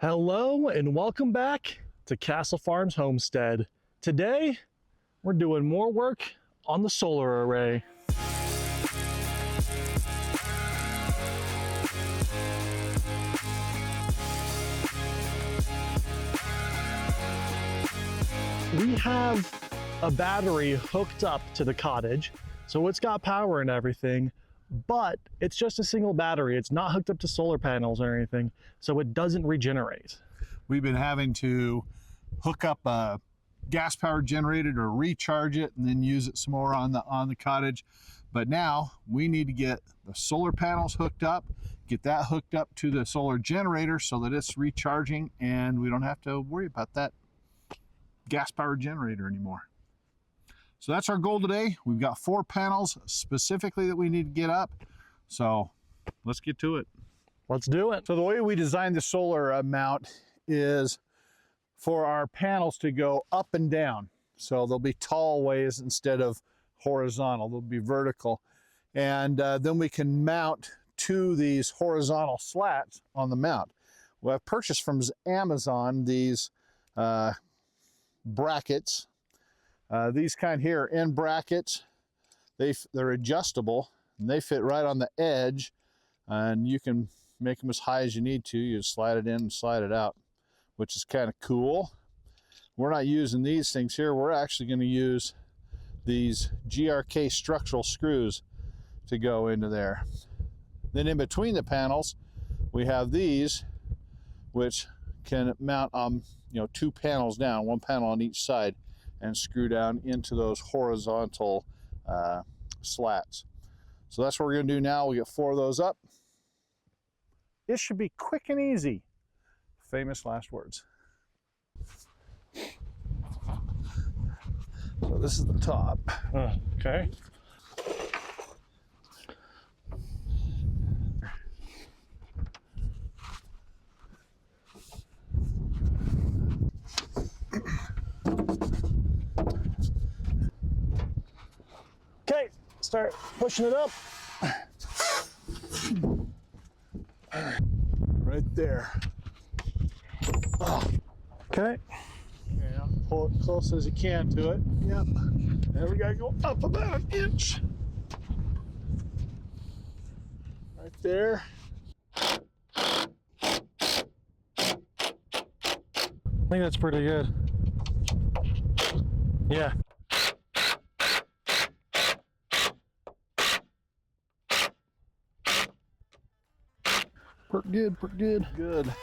Hello and welcome back to Castle Farms Homestead. Today, we're doing more work on the solar array. We have a battery hooked up to the cottage, so it's got power and everything, but it's just a single battery. It's not hooked up to solar panels or anything, so it doesn't regenerate. We've been having to hook up a gas powered generator to recharge it and then use it some more on the cottage. But now we need to get the solar panels hooked up, get that hooked up to the solar generator so that it's recharging and we don't have to worry about that gas powered generator anymore. So that's our goal today. We've got 4 panels specifically that we need to get up. So let's get to it. Let's do it. So the way we designed the solar mount is for our panels to go up and down. So they'll be tall ways instead of horizontal. They'll be vertical. And then we can mount to these horizontal slats on the mount. Well, I've purchased from Amazon these brackets. These kind here, end brackets, they're adjustable and they fit right on the edge, and you can make them as high as you need to. You just slide it in and slide it out, which is kind of cool. We're not using these things here. We're actually going to use these GRK structural screws to go into there. Then in between the panels, we have these, which can mount 2 panels down, 1 panel on each side, and screw down into those horizontal slats. So that's what we're going to do now. We get 4 of those up. It should be quick and easy. Famous last words. So this is the top. Okay. Okay, start pushing it up. Right there. Okay. Yeah, pull it close as you can to it. Yep. And we gotta go up about 1 inch. Right there. I think that's pretty good. Yeah. Pretty good, pretty good. Good.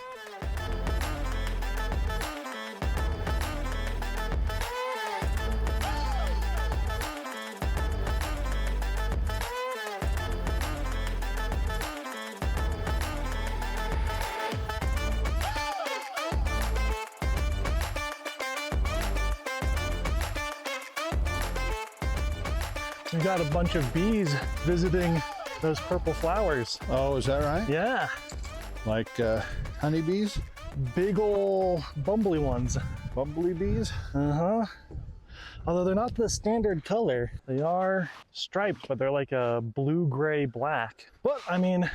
We got a bunch of bees visiting those purple flowers. Oh, is that right? Yeah. Like honeybees? Big ol' bumbly ones. Bumblebee bees? Uh-huh. Although they're not the standard color. They are striped, but they're like a blue, gray, black. But I mean,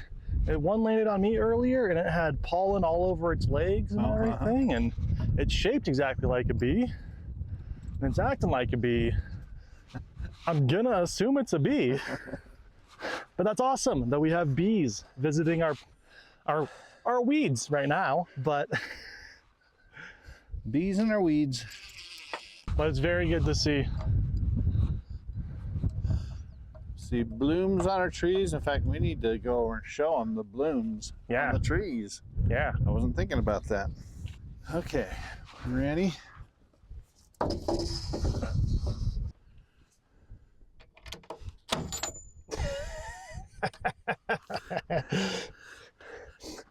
one landed on me earlier and it had pollen all over its legs and everything, and it's shaped exactly like a bee. And it's acting like a bee. I'm gonna assume it's a bee. But that's awesome that we have bees visiting our weeds right now, but Bees and their weeds. but it's very good to see. See blooms on our trees. In fact, we need to go over and show them the blooms on the trees. Yeah. I wasn't thinking about that. Okay, ready?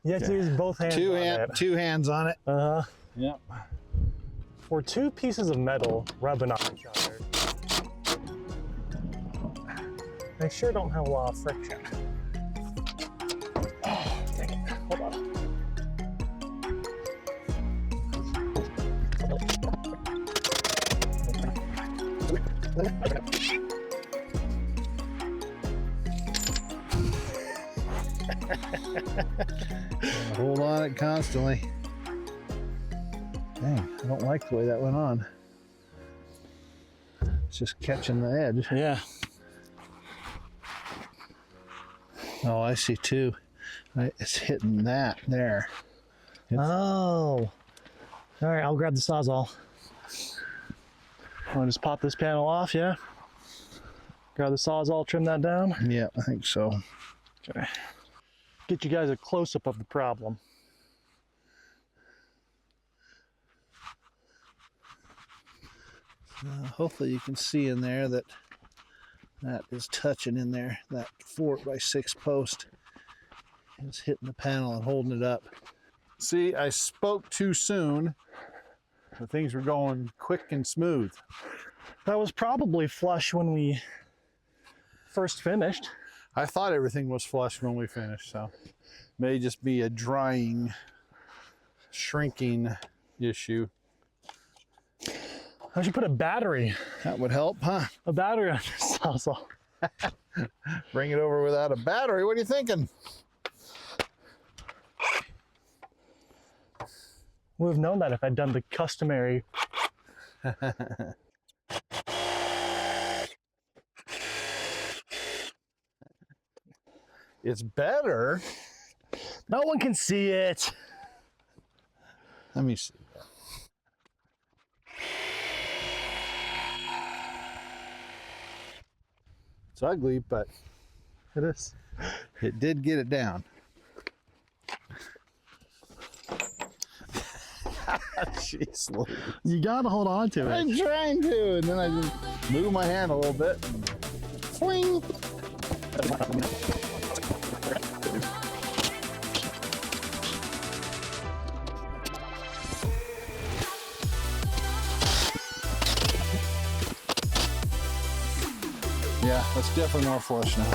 You have to use both hands. Two hands on it. Uh-huh. Yep. For 2 pieces of metal rubbing on each other, they sure don't have a lot of friction. Oh, dang it. Hold on. Hold on it constantly. Dang, I don't like the way that went on. It's just catching the edge. Yeah. Oh, I see too. It's hitting that there. Oh. All right, I'll grab the Sawzall. I'll just pop this panel off, yeah? Grab the Sawzall, trim that down. Yeah, I think so. Okay. Get you guys a close-up of the problem. Hopefully you can see in there that is touching in there. That 4x6 post is hitting the panel and holding it up. See, I spoke too soon. The things were going quick and smooth. That was probably flush when we first finished. I thought everything was flush when we finished, so may just be a drying, shrinking issue. I should put a battery. That would help, huh? A battery on this Sawzall. Bring it over without a battery. What are you thinking? Would have known that if I'd done the customary. It's better. No one can see it. Let me see. It's ugly, but It is. it did get it down. Jeez Louise. You gotta hold on to it. I'm trying to, and then I just move my hand a little bit. Swing. Yeah, that's definitely more flush now.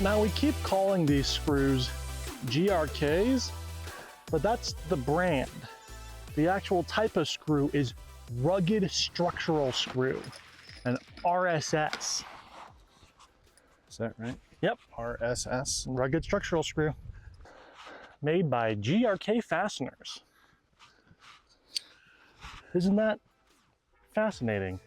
Now we keep calling these screws GRKs, but that's the brand. The actual type of screw is rugged structural screw, an RSS. Is that right? Yep, RSS? rugged structural screw. Made by GRK Fasteners. Isn't that fascinating?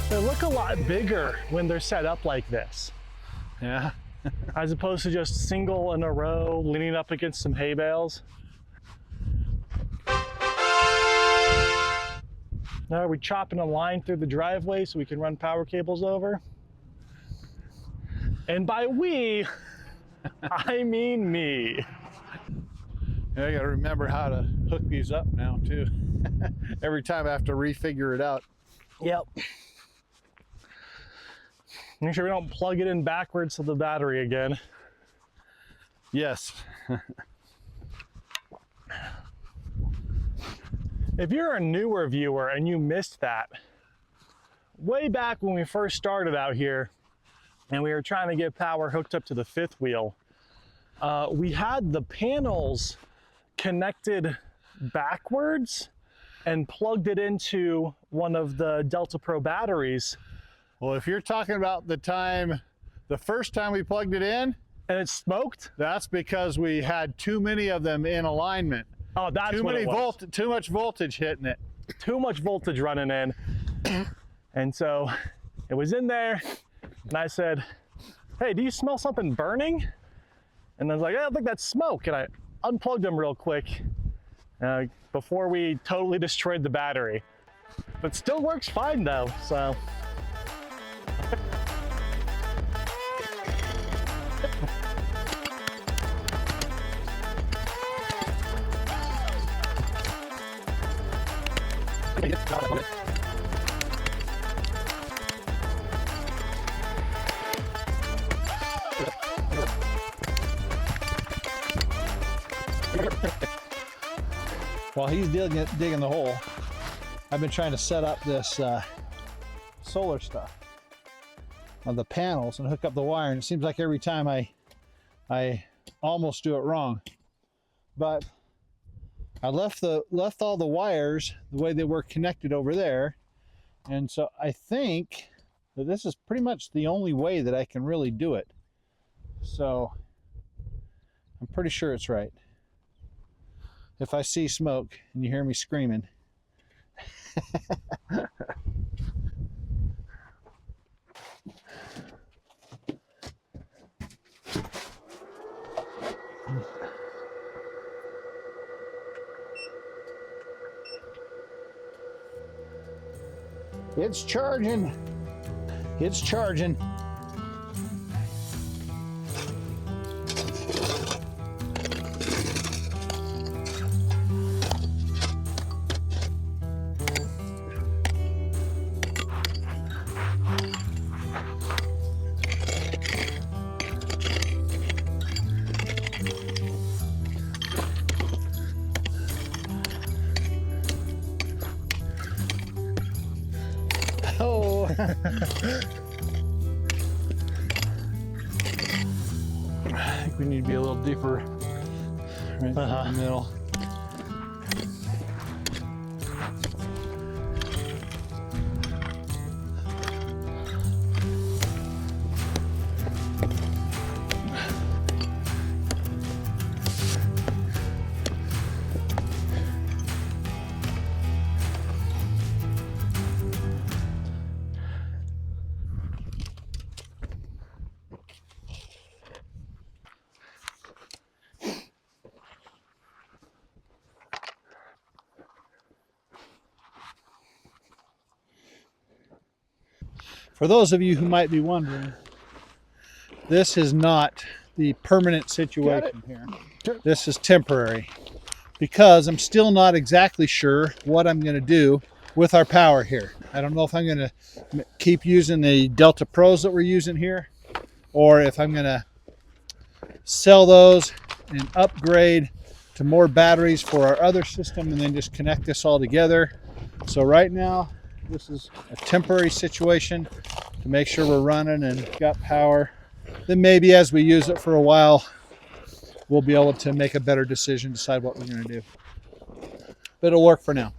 They look a lot bigger when they're set up like this, Yeah. as opposed to just single in a row, leaning up against some hay bales. Now are we chopping a line through the driveway so we can run power cables over? And by we, I mean me. I gotta remember how to hook these up now too. Every time I have to refigure it out. Yep. Make sure we don't plug it in backwards to the battery again. Yes. If you're a newer viewer and you missed that, way back when we first started out here and we were trying to get power hooked up to the fifth wheel, we had the panels connected backwards and plugged it into one of the Delta Pro batteries. Well, if you're talking about the first time we plugged it in, And it smoked? that's because we had too many of them in alignment. Oh, that's what it was. Too much voltage hitting it. Too much voltage running in. And so it was in there, and I said, hey, do you smell something burning? And I was like, I don't think that's smoke. And I unplugged them real quick before we totally destroyed the battery. But still works fine though, so. While he's digging the hole, I've been trying to set up this solar stuff on the panels and hook up the wire, and it seems like every time I almost do it wrong. But I left all the wires the way they were connected over there, and so I think that this is pretty much the only way that I can really do it. So I'm pretty sure it's right. If I see smoke and you hear me screaming. It's charging. It's charging. Oh. I think we need to be a little deeper right in the middle. For those of you who might be wondering, this is not the permanent situation here. This is temporary because I'm still not exactly sure what I'm going to do with our power here. I don't know if I'm going to keep using the Delta Pros that we're using here, or if I'm going to sell those and upgrade to more batteries for our other system and then just connect this all together. So right now, this is a temporary situation to make sure we're running and got power. Then maybe as we use it for a while, we'll be able to make a better decision, decide what we're going to do. But it'll work for now.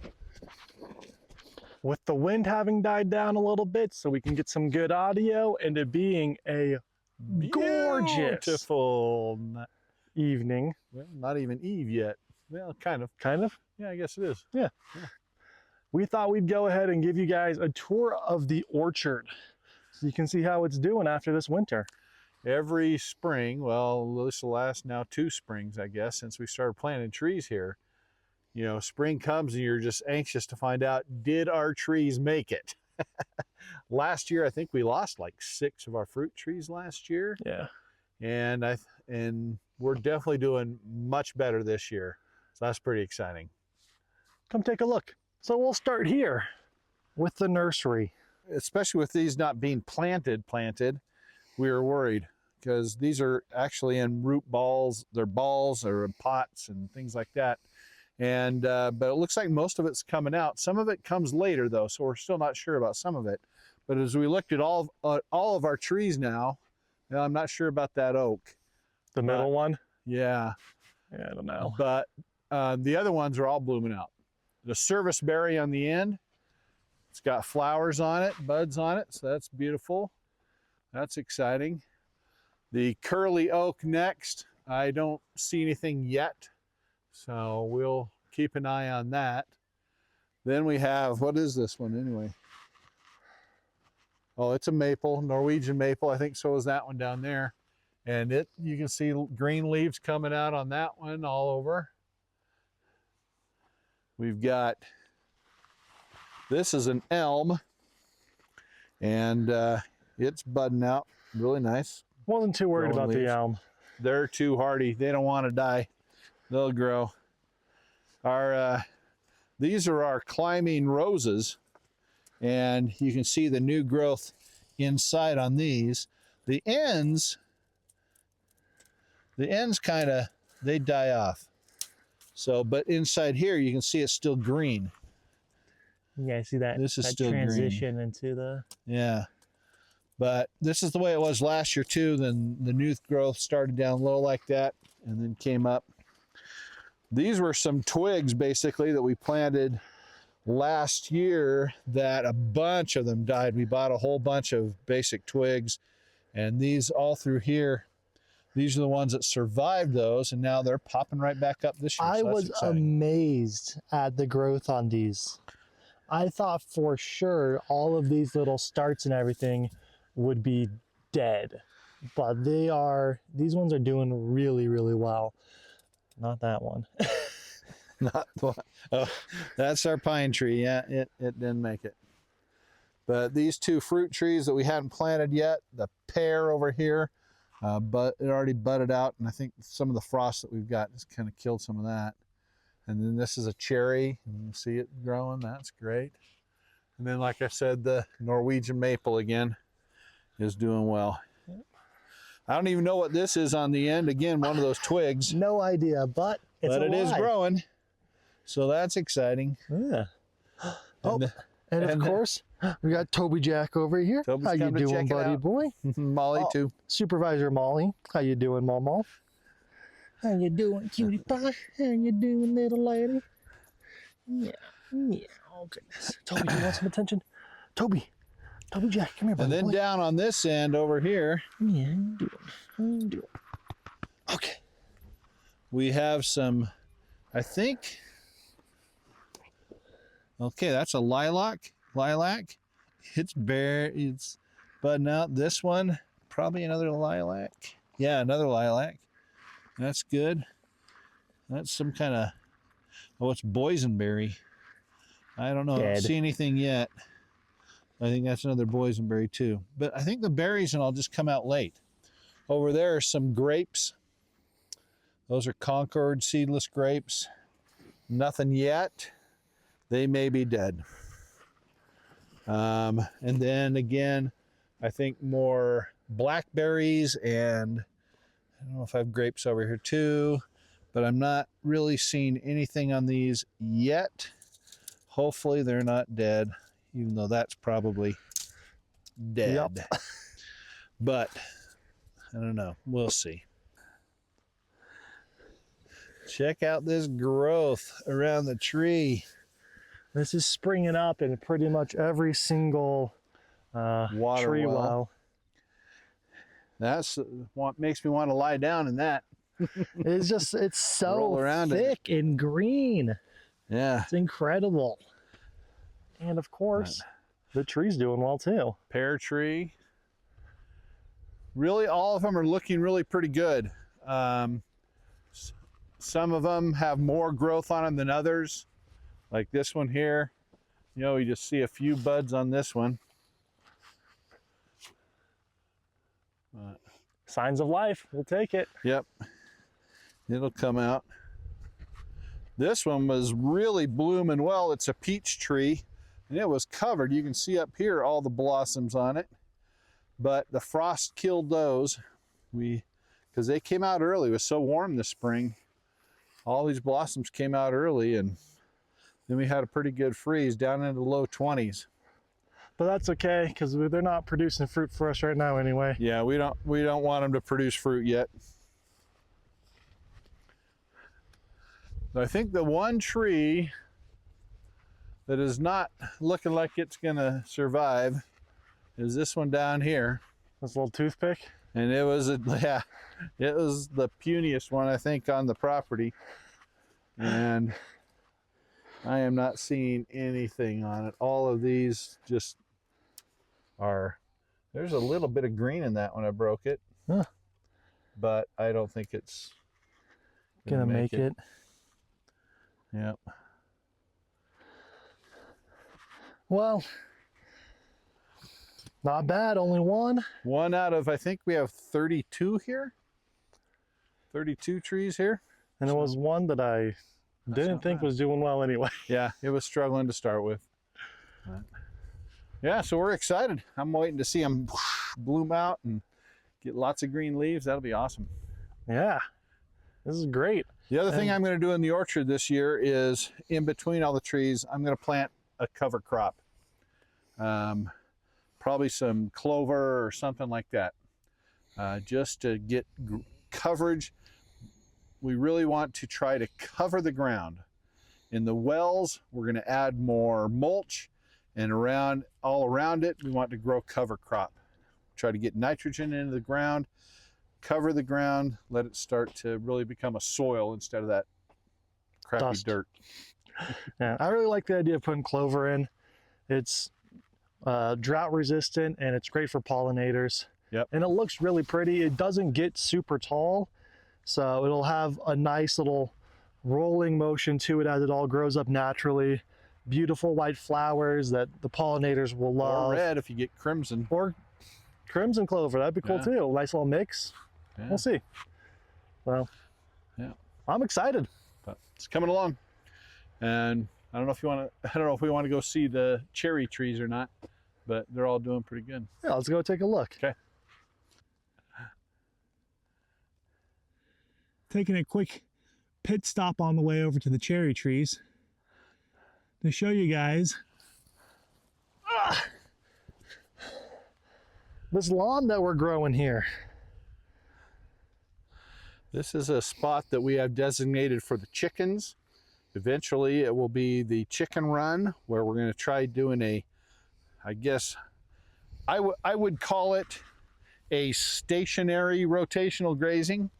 With the wind having died down a little bit so we can get some good audio, and it being a gorgeous Beautiful evening. Well, not even eve yet. Well, kind of. Kind of. Yeah, I guess it is. Yeah. We thought we'd go ahead and give you guys a tour of the orchard so you can see how it's doing after this winter. Every spring, well, this will last now 2 springs, I guess, since we started planting trees here. You know, spring comes and you're just anxious to find out, did our trees make it? Last year, I think we lost like 6 of our fruit trees last year. Yeah. And we're definitely doing much better this year. So that's pretty exciting. Come take a look. So we'll start here with the nursery. Especially with these not being planted, we were worried because these are actually in root balls. They're balls or in pots and things like that. And but it looks like most of it's coming out. Some of it comes later though, so we're still not sure about some of it. But as we looked at all of our trees now, I'm not sure about that oak. The middle one? Yeah. Yeah, I don't know. But the other ones are all blooming out. The service berry on the end, it's got flowers on it, buds on it, so that's beautiful. That's exciting. The curly oak next, I don't see anything yet, so we'll keep an eye on that. Then we have, what is this one anyway? Oh, it's a maple, Norwegian maple. I think so is that one down there. And you can see green leaves coming out on that one all over. We've got, this is an elm, and it's budding out really nice. Wasn't too worried Growing about the leaves. elm. They're too hardy. They don't want to die. They'll grow. These are our climbing roses, and you can see the new growth inside on these. The ends kind of, they die off. So, but inside here, you can see it's still green. Yeah, see that, This is that still transition into the... Yeah. But this is the way it was last year too. Then the new growth started down low like that and then came up. These were some twigs basically that we planted last year that a bunch of them died. We bought a whole bunch of basic twigs, and these all through here, these are the ones that survived those, and now they're popping right back up this year. I So that's was exciting. amazed at the growth on these. I thought for sure all of these little starts and everything would be dead, but these ones are doing really, really well. Not that one. Not the one. Oh, that's our pine tree. Yeah, it didn't make it. But these two fruit trees that we hadn't planted yet, the pear over here, but it already budded out, and I think some of the frost that we've got has kind of killed some of that. And then this is a cherry, and you can see it growing. That's great. And then, like I said, the Norwegian maple again is doing well. I don't even know what this is on the end. Again, one of those twigs. No idea, but it's But it is alive. growing. So that's exciting. Yeah. Oh, And, and of and- course, we got Toby Jack over here. Toby's How you come to doing, check it buddy out. boy? Molly Oh. too. Supervisor Molly. How you doing, Mama? How you doing, cutie pie? How you doing, little lady? Yeah. Yeah. Okay. Toby, do you want some attention? Toby. Toby Jack, come here, buddy And then boy. down on this end over here, Yeah, how you doing? How you doing? Okay. we have some, I think, okay, that's a lilac. It's bare, it's budding out. This one, probably another lilac. Yeah, another lilac. That's good. That's some kind of, oh, it's boysenberry. I don't know. I don't Dead. see anything yet. I think that's another boysenberry too. But I think the berries and all just come out late. Over there are some grapes. Those are Concord seedless grapes. Nothing yet. They may be dead. And then again, I think more blackberries, and I don't know if I have grapes over here too, but I'm not really seeing anything on these yet. Hopefully they're not dead, even though that's probably dead. Yep. But I don't know. We'll see. Check out this growth around the tree. This is springing up in pretty much every single Water tree well. well. That's what makes me want to lie down in that. It's just, it's Roll so around in it. thick and green. Yeah. It's incredible. And of course, the tree's doing well too. Pear tree. Really, all of them are looking really pretty good. Some of them have more growth on them than others. Like this one here, you know, you just see a few buds on this one. Signs of life, we'll take it. Yep, it'll come out. This one was really blooming well. It's a peach tree, and it was covered. You can see up here all the blossoms on it, but the frost killed those. Because they came out early. It was so warm this spring. All these blossoms came out early, and then we had a pretty good freeze down into the low 20s. But that's okay, because they're not producing fruit for us right now anyway. Yeah, we don't want them to produce fruit yet. I think the one tree that is not looking like it's gonna survive is this one down here. This little toothpick. And it was yeah, it was the puniest one I think on the property. And I am not seeing anything on it. All of these just are, there's a little bit of green in that when I broke it. Huh. but I don't think it's Gonna make it. Yep. Well, not bad. Only one. One out of, I think we have 32 here. 32 trees here. And it was one that I didn't not think bad. was doing well anyway. Yeah, it was struggling to start with. But yeah, so we're excited. I'm waiting to see them bloom out and get lots of green leaves. That'll be awesome. Yeah, this is great. The other thing I'm going to do in the orchard this year is, in between all the trees, I'm going to plant a cover crop. Probably some clover or something like that, just to get coverage. We really want to try to cover the ground. In the wells, we're going to add more mulch, and all around it, we want to grow cover crop. Try to get nitrogen into the ground, cover the ground, let it start to really become a soil instead of that crappy Dust. dirt. Yeah, I really like the idea of putting clover in. It's drought resistant and it's great for pollinators. Yep. And it looks really pretty. It doesn't get super tall, so it'll have a nice little rolling motion to it as it all grows up naturally. Beautiful white flowers that the pollinators will love. Or red if you get crimson. Or crimson clover, that'd be cool Yeah. too. Nice little mix. Yeah. We'll see. Well, Yeah. I'm excited. But it's coming along. And I don't know if we want to go see the cherry trees or not, but they're all doing pretty good. Yeah, let's go take a look. Okay. Taking a quick pit stop on the way over to the cherry trees to show you guys This lawn that we're growing here. This is a spot that we have designated for the chickens. Eventually it will be the chicken run, where we're going to try doing I would call it a stationary rotational grazing.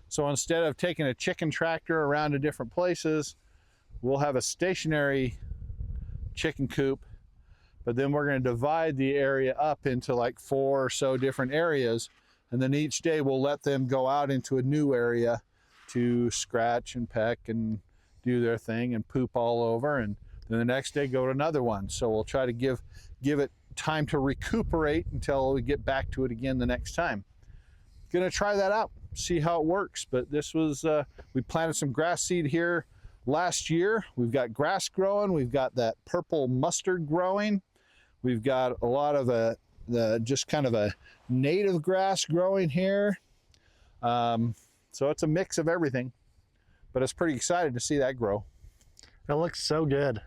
So instead of taking a chicken tractor around to different places, we'll have a stationary chicken coop, but then we're going to divide the area up into like 4 or so different areas. And then each day we'll let them go out into a new area to scratch and peck and do their thing and poop all over. And then the next day go to another one. So we'll try to give it time to recuperate until we get back to it again the next time. Gonna try that out, see how it works. But this was, we planted some grass seed here last year. We've got grass growing. We've got that purple mustard growing. We've got a lot of just kind of a native grass growing here. So it's a mix of everything, but it's pretty excited to see that grow. It looks so good.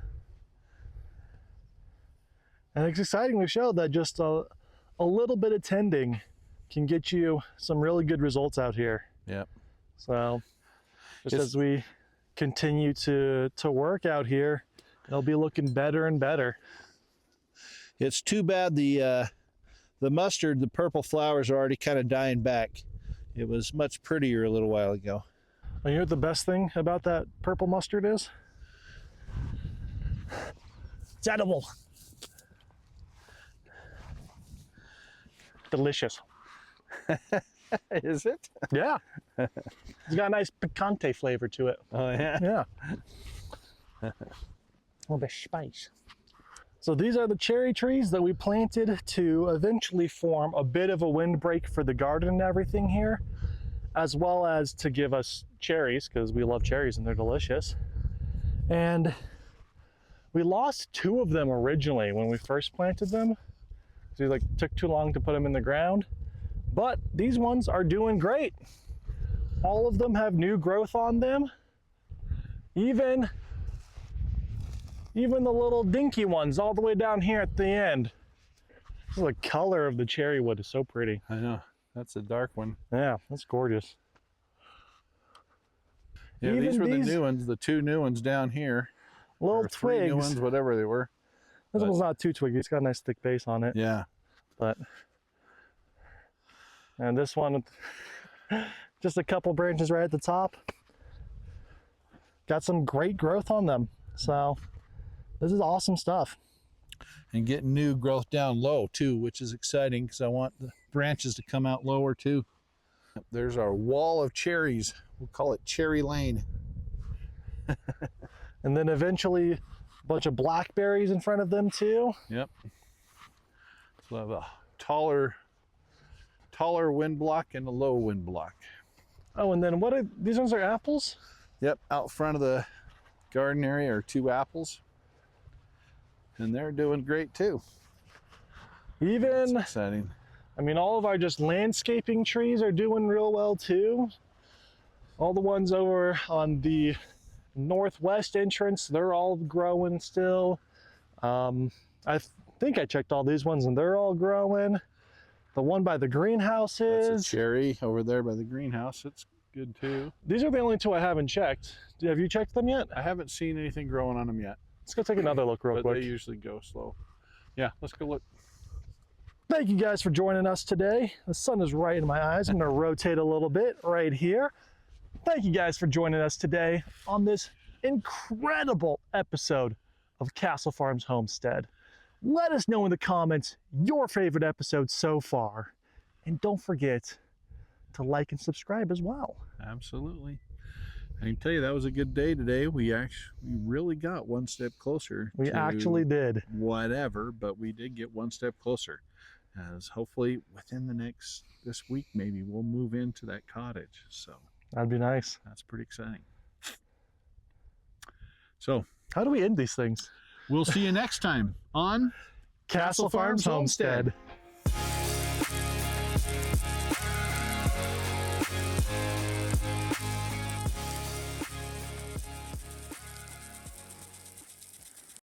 And it's exciting to show that just a little bit of tending can get you some really good results out here. Yep. So just as we continue to work out here, it'll be looking better and better. It's too bad the mustard, the purple flowers are already kind of dying back. It was much prettier a little while ago. And you know what the best thing about that purple mustard is? It's edible. Delicious. Is it? Yeah. It's got a nice picante flavor to it. Oh yeah. Yeah. A little bit of spice. So these are the cherry trees that we planted to eventually form a bit of a windbreak for the garden and everything here, as well as to give us cherries, because we love cherries and they're delicious. And we lost 2 of them originally when we first planted them. So it took too long to put them in the ground. But these ones are doing great. All of them have new growth on them. Even the little dinky ones all the way down here at the end. The color of the cherry wood is so pretty. I know. That's a dark one. Yeah, that's gorgeous. Yeah, Even these were the these new ones, the 2 new ones down here. little Or 3 new twigs. ones, whatever they were. This but- one's not too twiggy. It's got a nice thick base on it. Yeah. But and this one, just a couple branches right at the top. Got some great growth on them. So this is awesome stuff. And getting new growth down low too, which is exciting because I want the branches to come out lower too. There's our wall of cherries. We'll call it Cherry Lane. And then eventually a bunch of blackberries in front of them too. Yep. So we'll have a taller wind block and a low wind block. Oh, and then what are these ones? Are apples? Yep, out front of the garden area are 2 apples. And they're doing great too. Even, That's exciting. I mean, all of our just landscaping trees are doing real well too. All the ones over on the northwest entrance, they're all growing still. I think I checked all these ones and they're all growing. The one by the greenhouses. That's a cherry over there by the greenhouse. It's good too. These are the only 2 I haven't checked. Have you checked them yet? I haven't seen anything growing on them yet, Let's go take another look real but quick. they usually go slow. Yeah, let's go look. Thank you guys for joining us today. The sun is right in my eyes. I'm gonna rotate a little bit right here. Thank you guys for joining us today on this incredible episode of Castle Farms Homestead. Let us know in the comments your favorite episode so far. And don't forget to like and subscribe as well. Absolutely. I can tell you that was a good day today. We really got one step closer. We to actually did. whatever, but we did get one step closer. As hopefully within this week maybe we'll move into that cottage. So That'd be nice. that's pretty exciting. So How do we end these things? we'll see you next time on Castle Farms Homestead.